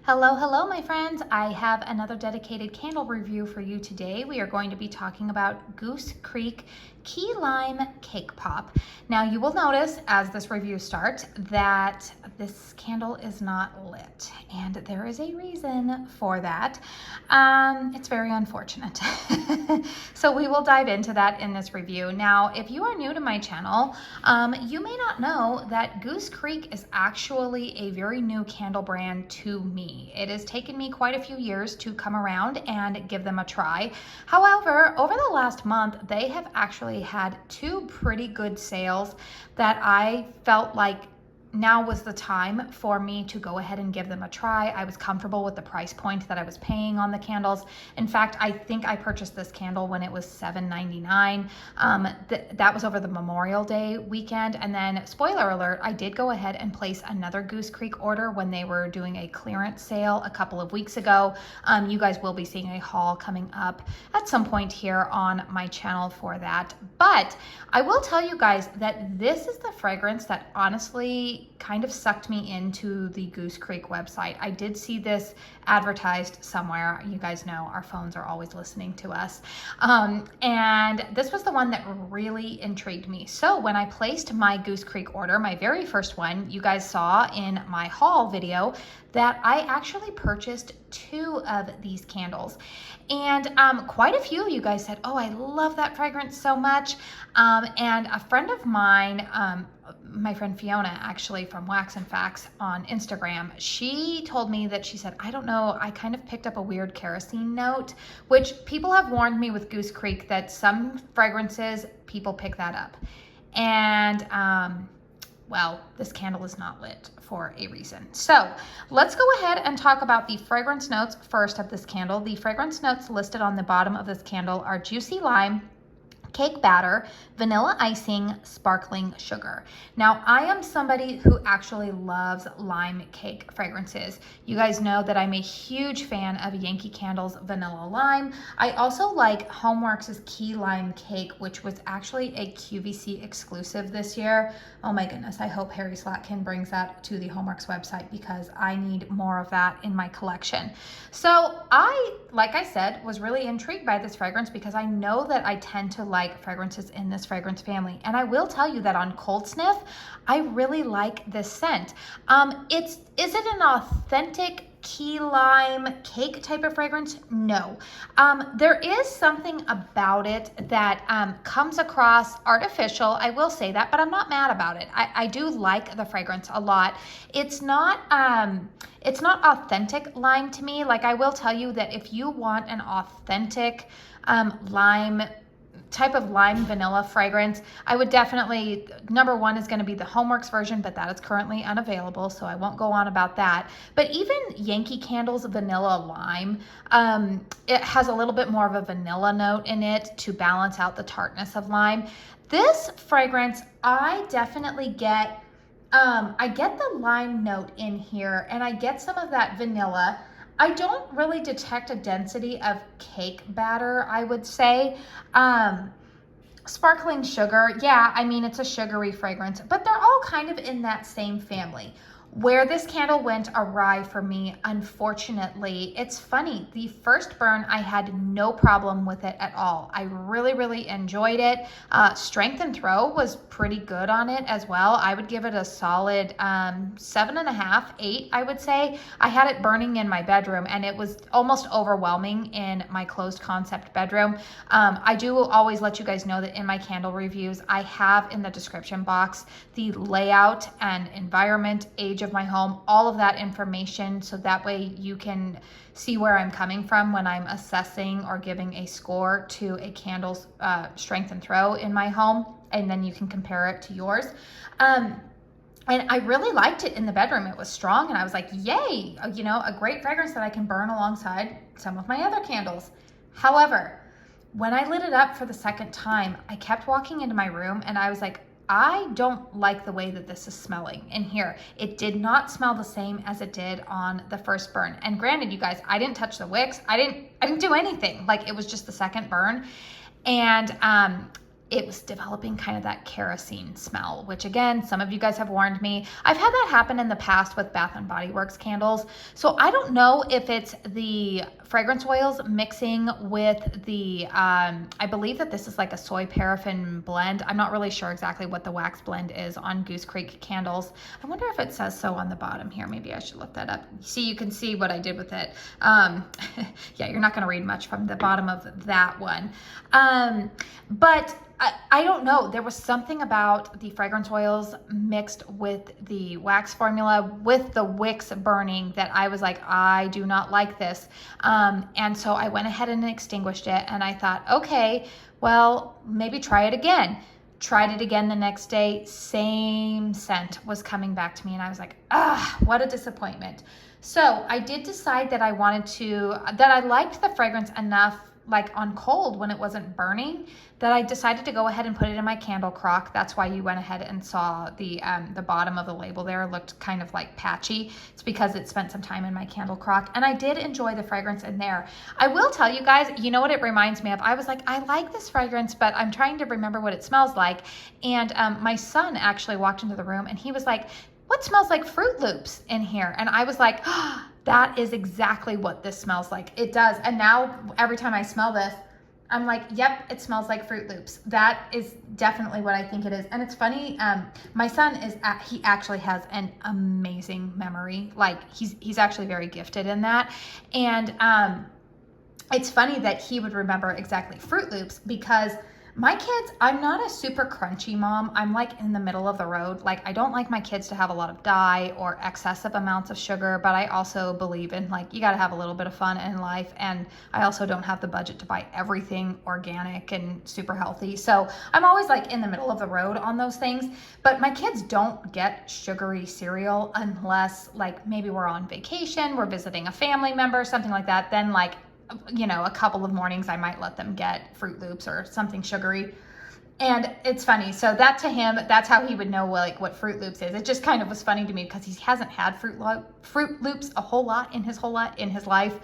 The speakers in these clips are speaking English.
Hello, hello, my friends. I have another dedicated candle review for you today. We are going to be talking about Goose Creek Key Lime Cake Pop. Now, you will notice as this review starts that this candle is not lit, and there is a reason for that. It's very unfortunate. So we will dive into that in this review. Now, if you are new to my channel, you may not know that Goose Creek is actually a very new candle brand to me. It has taken me quite a few years to come around and give them a try. However, over the last month, they have actually had two pretty good sales that I felt like now was the time for me to go ahead and give them a try. I was comfortable with the price point that I was paying on the candles. In fact, I think I purchased this candle when it was $7.99. That was over the Memorial Day weekend. And then, spoiler alert, I did go ahead and place another Goose Creek order when they were doing a clearance sale a couple of weeks ago. You guys will be seeing a haul coming up at some point here on my channel for that. But I will tell you guys that this is the fragrance that honestly kind of sucked me into the Goose Creek website. I did see this advertised somewhere. You guys know our phones are always listening to us. And this was the one that really intrigued me. So when I placed my Goose Creek order, my very first one, you guys saw in my haul video that I actually purchased two of these candles. And quite a few of you guys said, oh, I love that fragrance so much. And a friend of mine, my friend Fiona, actually from Wax and Facts on Instagram, she told me that she said, I don't know, I kind of picked up a weird kerosene note, which people have warned me with Goose Creek that some fragrances, people pick that up. And well, this candle is not lit for a reason. So let's go ahead and talk about the fragrance notes first of this candle. The fragrance notes listed on the bottom of this candle are juicy lime, cake batter, vanilla icing, sparkling sugar. Now, I am somebody who actually loves lime cake fragrances. You guys know that I'm a huge fan of Yankee Candle's vanilla lime. I also like Homeworks' key lime cake, which was actually a QVC exclusive this year. Oh my goodness, I hope Harry Slatkin brings that to the Homeworks website because I need more of that in my collection. So like I said, was really intrigued by this fragrance because I know that I tend to like fragrances in this fragrance family. And I will tell you that on cold sniff, I really like this scent. Is it an authentic key lime cake type of fragrance? No. There is something about it that comes across artificial. I will say that, but I'm not mad about it. I do like the fragrance a lot. It's not authentic lime to me. Like, I will tell you that if you want an authentic lime type of lime vanilla fragrance, I would definitely, number one is going to be the Homeworks version, but that is currently unavailable, so I won't go on about that. But even Yankee Candle's vanilla lime, it has a little bit more of a vanilla note in it to balance out the tartness of lime. This fragrance, I definitely get, I get the lime note in here, and I get some of that vanilla. I don't really detect a density of cake batter, I would say. Sparkling sugar, yeah, I mean, it's a sugary fragrance, but they're all kind of in that same family. Where this candle went awry for me, unfortunately, it's funny. The first burn, I had no problem with it at all. I really, really enjoyed it. Strength and throw was pretty good on it as well. I would give it a solid 7.5, 8, I would say. I had it burning in my bedroom, and it was almost overwhelming in my closed concept bedroom. I do always let you guys know that in my candle reviews, I have in the description box the layout and environment, age of my home, all of that information, so that way you can see where I'm coming from when I'm assessing or giving a score to a candle's strength and throw in my home, and then you can compare it to yours. And I really liked it in the bedroom. It was strong, and I was like, yay, you know, a great fragrance that I can burn alongside some of my other candles. However, when I lit it up for the second time, I kept walking into my room, and I was like, I don't like the way that this is smelling in here. It did not smell the same as it did on the first burn. And granted, you guys, I didn't touch the wicks. I didn't do anything. Like, it was just the second burn. And it was developing kind of that kerosene smell, which again, some of you guys have warned me. I've had that happen in the past with Bath and Body Works candles. So I don't know if it's the fragrance oils mixing with the, I believe that this is like a soy paraffin blend. I'm not really sure exactly what the wax blend is on Goose Creek candles. I wonder if it says so on the bottom here. Maybe I should look that up. See, you can see what I did with it. Yeah, you're not gonna read much from the bottom of that one. But I don't know. There was something about the fragrance oils mixed with the wax formula with the wicks burning that I was like, I do not like this. And so I went ahead and extinguished it, and I thought, okay, well, maybe try it again. Tried it again the next day, same scent was coming back to me, and I was like, what a disappointment. So I did decide that I liked the fragrance enough, like on cold when it wasn't burning, that I decided to go ahead and put it in my candle crock. That's why you went ahead and saw the bottom of the label there looked kind of like patchy. It's because it spent some time in my candle crock, and I did enjoy the fragrance in there. I will tell you guys, you know what it reminds me of? I was like, I like this fragrance, but I'm trying to remember what it smells like. And my son actually walked into the room and he was like, what smells like Fruit Loops in here? And I was like, that is exactly what this smells like. It does. And now every time I smell this, I'm like, yep, it smells like Fruit Loops. That is definitely what I think it is. And it's funny, my son he actually has an amazing memory. Like he's actually very gifted in that. And it's funny that he would remember exactly Fruit Loops, because my kids, I'm not a super crunchy mom. I'm like in the middle of the road. Like, I don't like my kids to have a lot of dye or excessive amounts of sugar, but I also believe in, like, you got to have a little bit of fun in life. And I also don't have the budget to buy everything organic and super healthy. So I'm always like in the middle of the road on those things. But my kids don't get sugary cereal unless like maybe we're on vacation, we're visiting a family member, something like that. Then like, you know, a couple of mornings I might let them get Fruit Loops or something sugary. And it's funny. So that to him, that's how he would know like what Fruit Loops is. It just kind of was funny to me because he hasn't had Fruit Loops a whole lot in his life.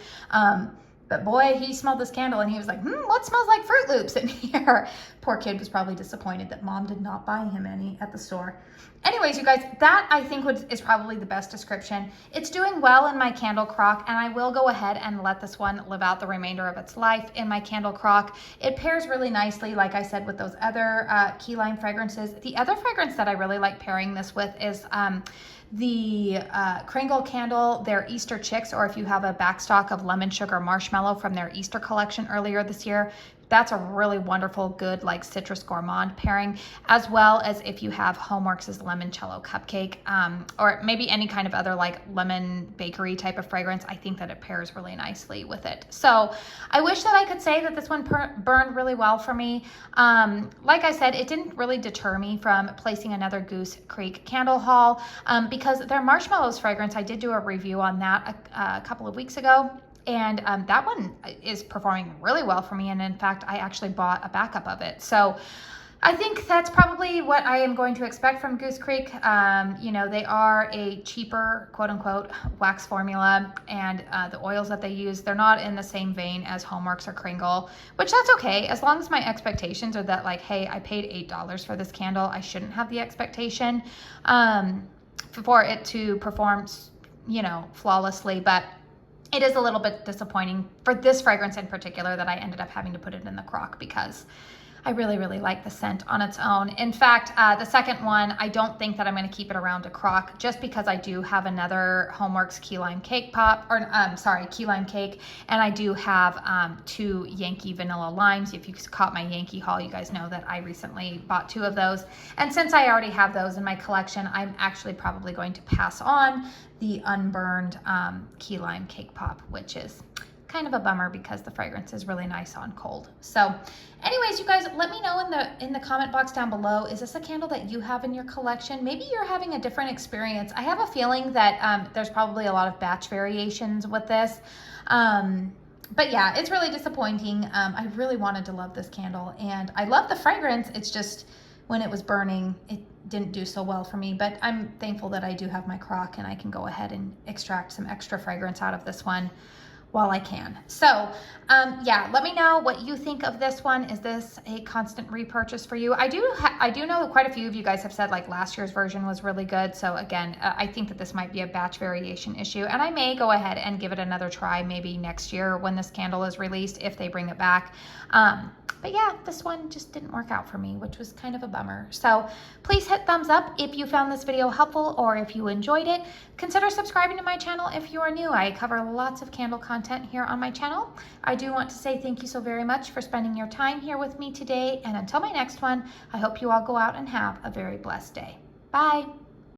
But boy, he smelled this candle and he was like, what smells like Fruit Loops in here? Poor kid was probably disappointed that mom did not buy him any at the store. Anyways, you guys, that I think is probably the best description. It's doing well in my candle crock, and I will go ahead and let this one live out the remainder of its life in my candle crock. It pairs really nicely, like I said, with those other key lime fragrances. The other fragrance that I really like pairing this with is the Kringle candle, their Easter Chicks, or if you have a backstock of lemon sugar marshmallow from their Easter collection earlier this year, that's a really wonderful, good, like citrus gourmand pairing, as well as if you have Homeworks' limoncello cupcake, or maybe any kind of other like lemon bakery type of fragrance. I think that it pairs really nicely with it. So I wish that I could say that this one burned really well for me. Like I said, it didn't really deter me from placing another Goose Creek candle haul, because their marshmallows fragrance, I did do a review on that a couple of weeks ago. And that one is performing really well for me. And in fact, I actually bought a backup of it. So I think that's probably what I am going to expect from Goose Creek. You know, they are a cheaper, quote unquote, wax formula, and the oils that they use, they're not in the same vein as Homeworks or Kringle, which that's okay. As long as my expectations are that like, hey, I paid $8 for this candle, I shouldn't have the expectation for it to perform, you know, flawlessly. But it is a little bit disappointing for this fragrance in particular that I ended up having to put it in the crock, because I really, really like the scent on its own. In fact, the second one, I don't think that I'm going to keep it around a crock, just because I do have another Homeworks key lime cake pop, or key lime cake, and I do have 2 Yankee vanilla limes. If you caught my Yankee haul, you guys know that I recently bought 2 of those. And since I already have those in my collection, I'm actually probably going to pass on the unburned key lime cake pop, which is kind of a bummer because the fragrance is really nice on cold. So anyways, you guys, let me know in the comment box down below, is this a candle that you have in your collection? Maybe you're having a different experience. I have a feeling that there's probably a lot of batch variations with this. But yeah, it's really disappointing. I really wanted to love this candle, and I love the fragrance. It's just when it was burning, it didn't do so well for me. But I'm thankful that I do have my crock and I can go ahead and extract some extra fragrance out of this one while I can. So yeah, let me know what you think of this one. Is this a constant repurchase for you? I do know that quite a few of you guys have said like last year's version was really good. So again, I think that this might be a batch variation issue, and I may go ahead and give it another try maybe next year when this candle is released, if they bring it back. But yeah, this one just didn't work out for me, which was kind of a bummer. So please hit thumbs up if you found this video helpful or if you enjoyed it. Consider subscribing to my channel if you are new. I cover lots of candle content here on my channel. I do want to say thank you so very much for spending your time here with me today. And until my next one, I hope you all go out and have a very blessed day. Bye.